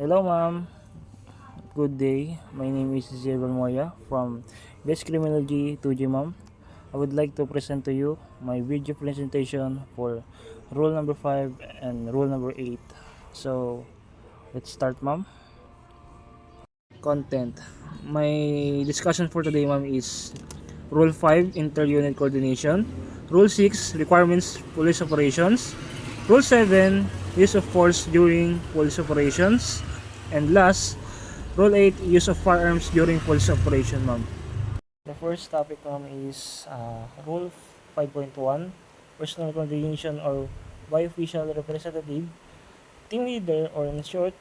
Hello, ma'am. Good day. My name is Zebel Moya from Best Criminology 2G, ma'am. I would like to present to you my video presentation for rule number 5 and rule number 8. So, let's start, ma'am. Content. My discussion for today, ma'am, is Rule 5, Inter-Unit Coordination. Rule 6, Requirements Police Operations. Rule 7, Use of Force during Police Operations. And last, Rule 8, Use of Firearms during Police Operation, ma'am. The first topic, ma'am, is Rule 5.1, Personal Coordination or by official representative, team leader, or in short,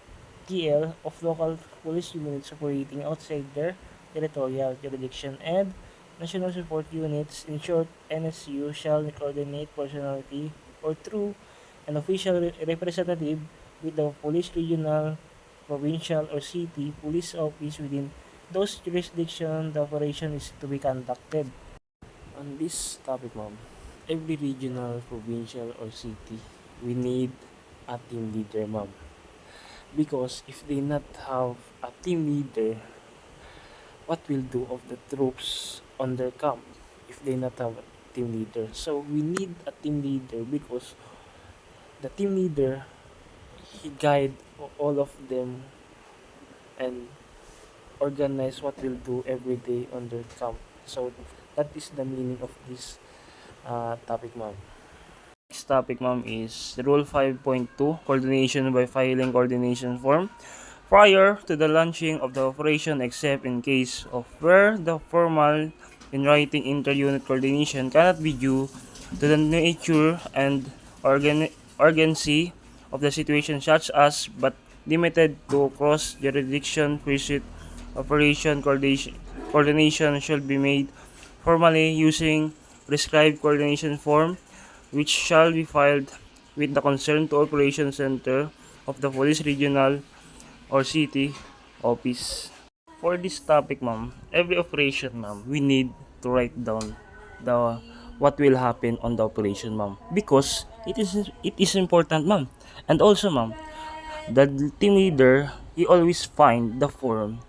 TL, of local police units operating outside their territorial jurisdiction, and national support units, in short, NSU, shall coordinate personality or through an official representative with the police regional, provincial, or city police office within those jurisdiction the operation is to be conducted. On this topic, ma'am, every regional, provincial, or city, we need a team leader, ma'am. Because if they not have a team leader, what will do of the troops on their camp if they not have a team leader? So we need a team leader because the team leader, he guide all of them and organize what will do every day on their camp. So that is the meaning of this topic, ma'am. Next topic, ma'am, is Rule 5.2, Coordination by filing coordination form prior to the launching of the operation except in case of where the formal in writing inter-unit coordination cannot be due to the nature and urgency of the situation such as but limited to cross jurisdiction pursuit operation coordination should be made formally using prescribed coordination form which shall be filed with the concerned operation center of the police regional or city office. For this topic, ma'am, every operation, ma'am, we need to write down the what will happen on the operation, ma'am, because it is important, ma'am. And also, ma'am, the team leader, he always find the form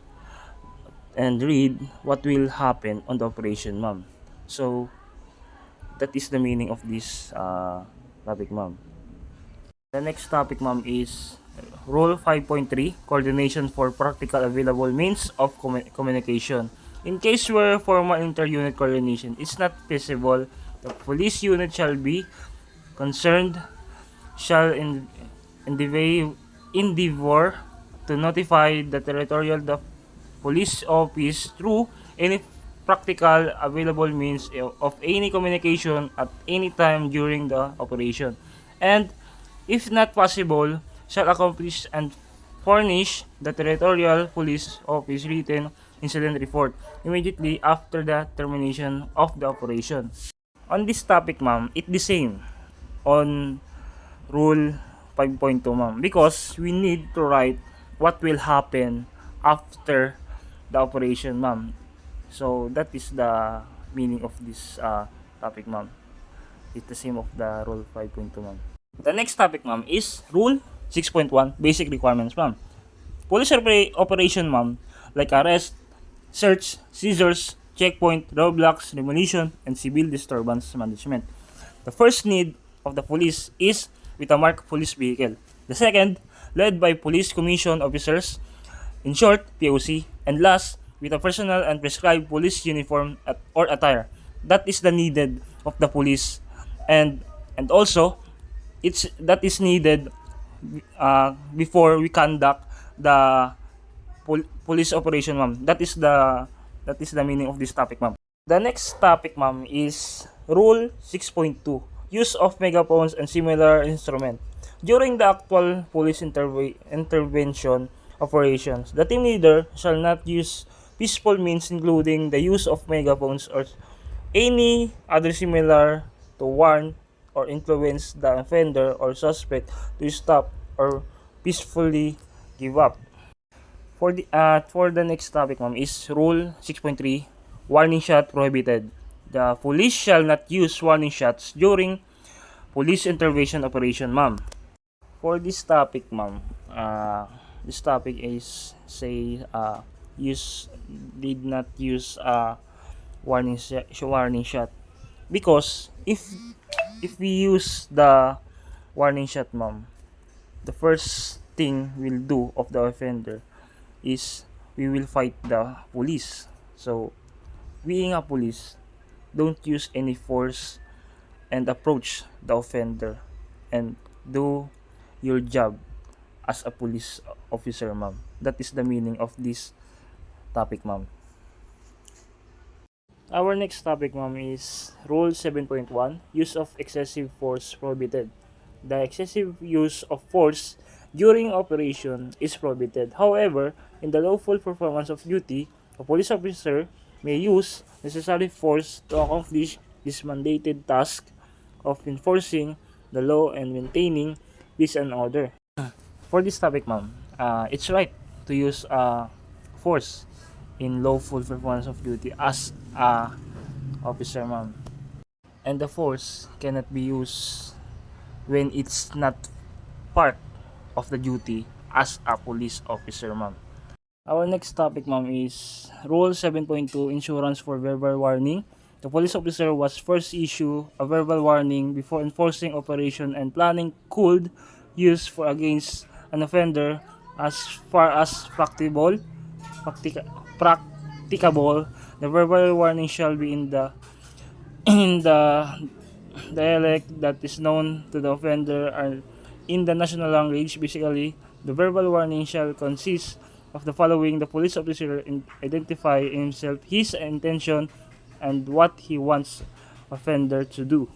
and read what will happen on the operation, ma'am. So that is the meaning of this topic, ma'am. The next topic, ma'am, is Rule 5.3, Coordination for Practical Available Means of Communication. In case where formal inter-unit coordination is not feasible, the police unit shall be concerned shall endeavor to notify the territorial the police office through any practical available means of any communication at any time during the operation, and if not possible shall accomplish and furnish the territorial police office written incident report immediately after the termination of the operation. On this topic, ma'am, it the same on Rule 5.2, ma'am, because we need to write what will happen after the operation, ma'am. So that is the meaning of this topic, ma'am. It's the same of the Rule 5.2, ma'am. The next topic, ma'am, is Rule 6.1, Basic Requirements, ma'am. Police operation, ma'am, like arrest, search, seizures, checkpoint, roadblocks, demolition, and civil disturbance management. The first need of the police is with a marked police vehicle. The second, led by police commission officers, in short, POC. And last, with a personal and prescribed police uniform or attire. That is the needed of the police, and also it's that is needed before we conduct the police operation, ma'am. That is the meaning of this topic, ma'am. The next topic, ma'am, is Rule 6.2, Use of megaphones and similar instrument. During the actual police intervention operations, the team leader shall not use peaceful means including the use of megaphones or any other similar to warn or influence the offender or suspect to stop or peacefully give up. For the next topic, ma'am, is Rule 6.3, Warning Shot Prohibited. The police shall not use warning shots during police intervention operation, ma'am. For this topic, ma'am, this topic is say use did not use warning shot, because if we use the warning shot, ma'am, the first thing we'll do of the offender is we will fight the police. So being a police, don't use any force and approach the offender and do your job as a police officer, ma'am. That is the meaning of this topic, ma'am. Our next topic, ma'am, is Rule 7.1, Use of Excessive Force Prohibited. The excessive use of force during operation is prohibited. However, in the lawful performance of duty, a police officer may use necessary force to accomplish this mandated task of enforcing the law and maintaining peace and order. For this topic, ma'am, it's right to use force in lawful performance of duty as a officer, ma'am. And the force cannot be used when it's not part of the duty as a police officer, ma'am. Our next topic, ma'am, is Rule 7.2, Insurance for Verbal Warning. The police officer was first issue a verbal warning before enforcing operation, and planning could use for against an offender as far as practicable. The verbal warning shall be in the in the dialect that is known to the offender and in the national language. Basically, the verbal warning shall consist of the following: the police officer identify himself, his intention, and what he wants offender to do.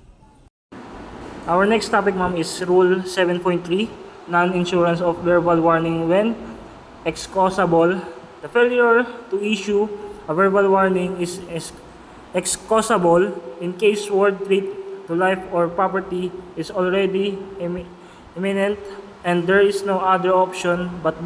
Our next topic, ma'am, is Rule 7.3, Non-Insurance of Verbal Warning when excusable. The failure to issue a verbal warning is excusable in case word threat to life or property is already imminent and there is no other option but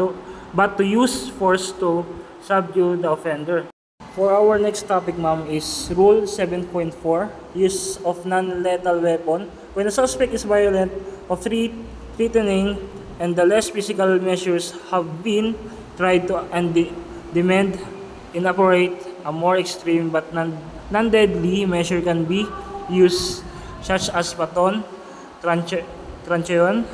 to use force to subdue the offender. For our next topic, ma'am, is Rule 7.4, Use of Non-Lethal Weapon. When a suspect is violent or threatening and the less physical measures have been tried to and demand inappropriate, a more extreme but non-deadly measure can be used, such as baton, truncheon,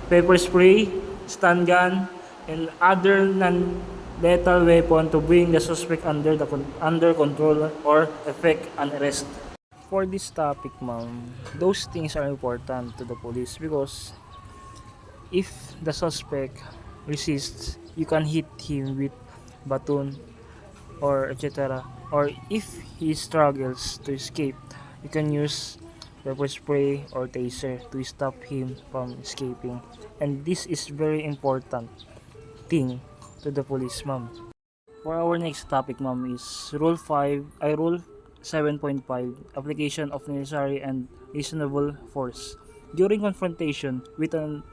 pepper spray, stun gun, and other non-lethal weapon to bring the suspect under control or effect an arrest. For this topic, ma'am, those things are important to the police because if the suspect resists, you can hit him with baton or etc. Or if he struggles to escape, you can use pepper spray or taser to stop him from escaping. And this is very important thing to the police, ma'am. For our next topic, ma'am, is Rule 7.5, Application of Necessary and Reasonable Force. During confrontation with an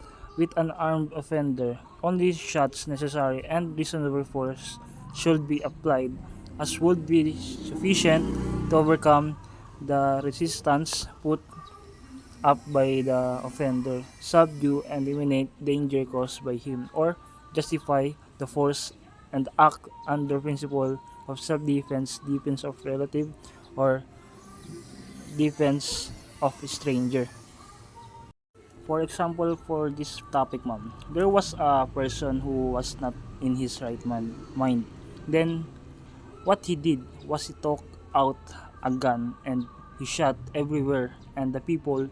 armed offender, only shots necessary and reasonable force should be applied as would be sufficient to overcome the resistance put up by the offender, subdue and eliminate danger caused by him, or justify the force and act under principle of self-defense, defense of relative, or defense of stranger. For example, for this topic, ma'am, there was a person who was not in his right mind. Then, what he did was he took out a gun and he shot everywhere, and the people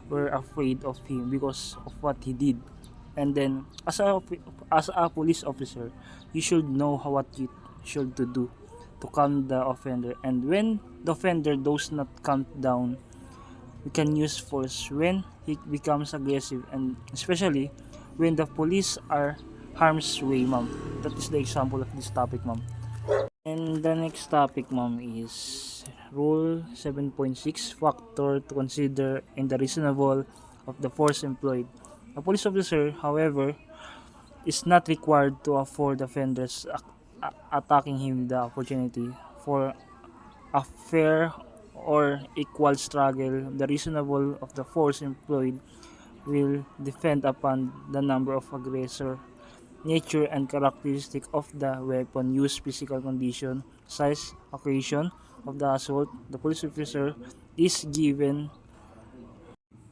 were afraid of him because of what he did. And then, as a police officer, you should know what you should to do to calm the offender. And when the offender does not calm down, we can use force when he becomes aggressive, and especially when the police are harm's way, ma'am. That is the example of this topic, ma'am. And the next topic, ma'am, is Rule 7.6, Factor to consider in the reasonable of the force employed. A police officer, however, is not required to afford offenders attacking him the opportunity for a fair or equal struggle. The reasonable of the force employed will depend upon the number of aggressor nature and characteristic of the weapon use, physical condition, size, occasion of the assault. The police officer is given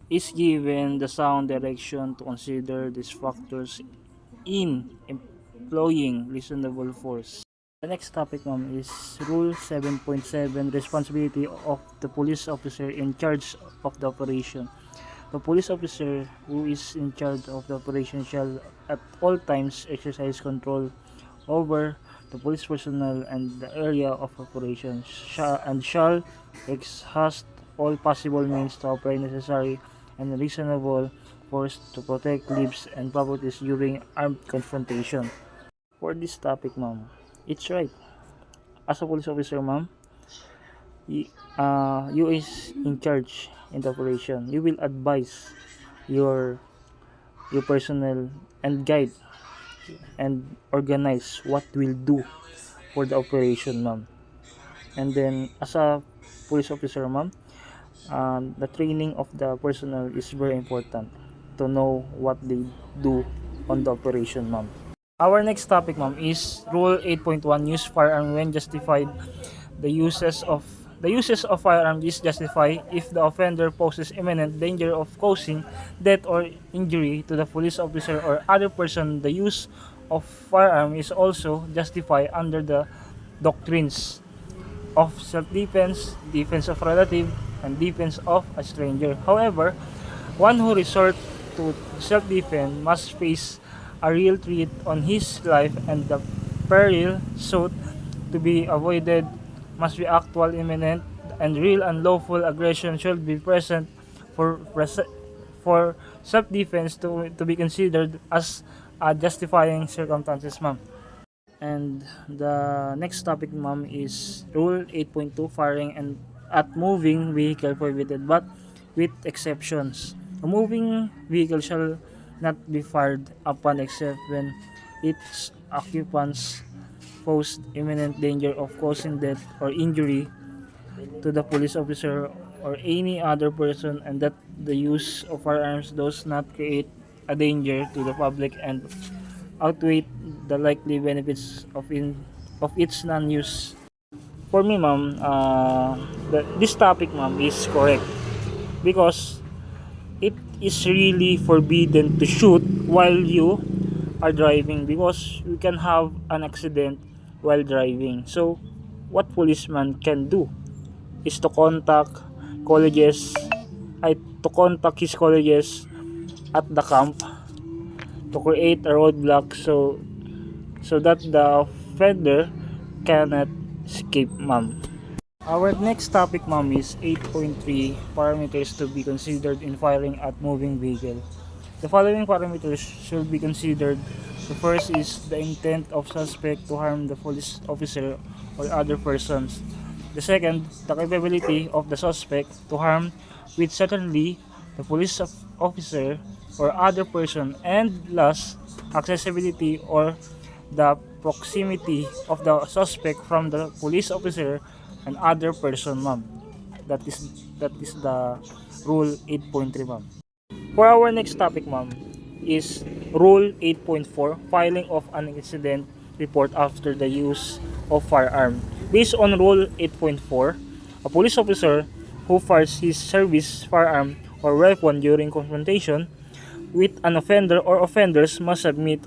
the sound direction to consider these factors in employing reasonable force. The next topic, ma'am, is Rule 7.7, responsibility of the police officer in charge of the operation. The police officer who is in charge of the operation shall at all times exercise control over the police personnel and the area of operation, shall exhaust all possible means to apply necessary and reasonable force to protect lives and properties during armed confrontation. For this topic, ma'am, it's right. As a police officer, ma'am, you is in charge in the operation. You will advise your personnel and guide and organize what will do for the operation, ma'am. And then as a police officer, ma'am, the training of the personnel is very important to know what they do on the operation, ma'am. Our next topic, ma'am, is Rule 8.1, use firearm when justified. The uses of firearm is justified if the offender poses imminent danger of causing death or injury to the police officer or other person. The use of firearm is also justified under the doctrines of self-defense, defense of relative, and defense of a stranger. However, one who resorts to self-defense must face a real threat on his life, and the peril sought to be avoided must be actual, imminent, and real. Unlawful aggression should be present for for self-defense to be considered as justifying circumstances, ma'am. And the next topic, ma'am, is Rule 8.2, firing and at moving vehicle prohibited but with exceptions. A moving vehicle shall not be fired upon except when its occupants pose imminent danger of causing death or injury to the police officer or any other person, and that the use of firearms does not create a danger to the public and outweigh the likely benefits of its non-use. For me, ma'am, this topic, ma'am, is correct because it is really forbidden to shoot while you are driving, because you can have an accident while driving. So what policeman can do is to colleges to contact his colleges at the camp to create a roadblock, so that the offender cannot escape, ma'am. Our next topic, ma'am, is 8.3, parameters to be considered in firing at moving vehicle. The following parameters should be considered. The first is the intent of suspect to harm the police officer or other persons. The second, the capability of the suspect to harm, with secondly, the police officer or other person, and last, accessibility or the proximity of the suspect from the police officer and other person, ma'am. That is the Rule 8.3, ma'am. For our next topic, ma'am, is Rule 8.4, filing of an incident report after the use of firearm. Based on Rule 8.4, a police officer who fires his service firearm or weapon during confrontation with an offender or offenders must submit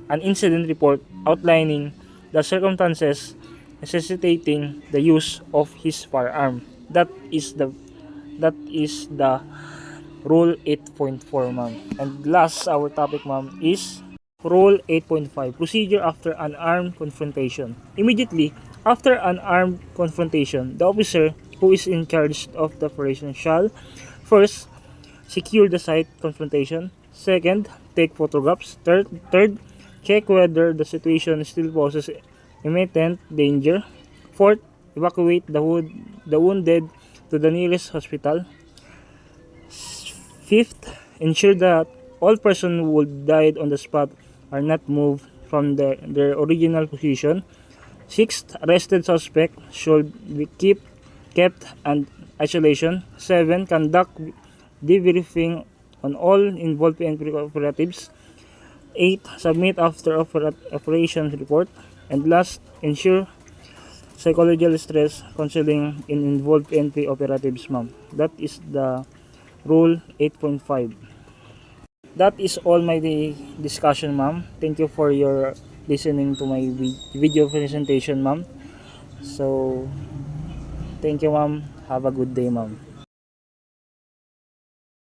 an incident report outlining the circumstances necessitating the use of his firearm. That is the Rule 8.4, ma'am. And last, our topic, ma'am, is Rule 8.5, procedure after an armed confrontation. Immediately after an armed confrontation, the officer who is in charge of the operation shall first secure the site confrontation, second, take photographs, third, check whether the situation still poses imminent danger, fourth, evacuate the wounded to the nearest hospital, fifth, ensure that all persons who died on the spot are not moved from their original position. Sixth, arrested suspect should be kept in isolation. 7. Conduct debriefing on all involved operatives. 8. Submit after operations report. And last, ensure psychological stress counseling in involved PNP operatives, ma'am. That is the rule 8.5. That is all my discussion, ma'am. Thank you for your listening to my video presentation, ma'am. So, thank you, ma'am. Have a good day, ma'am.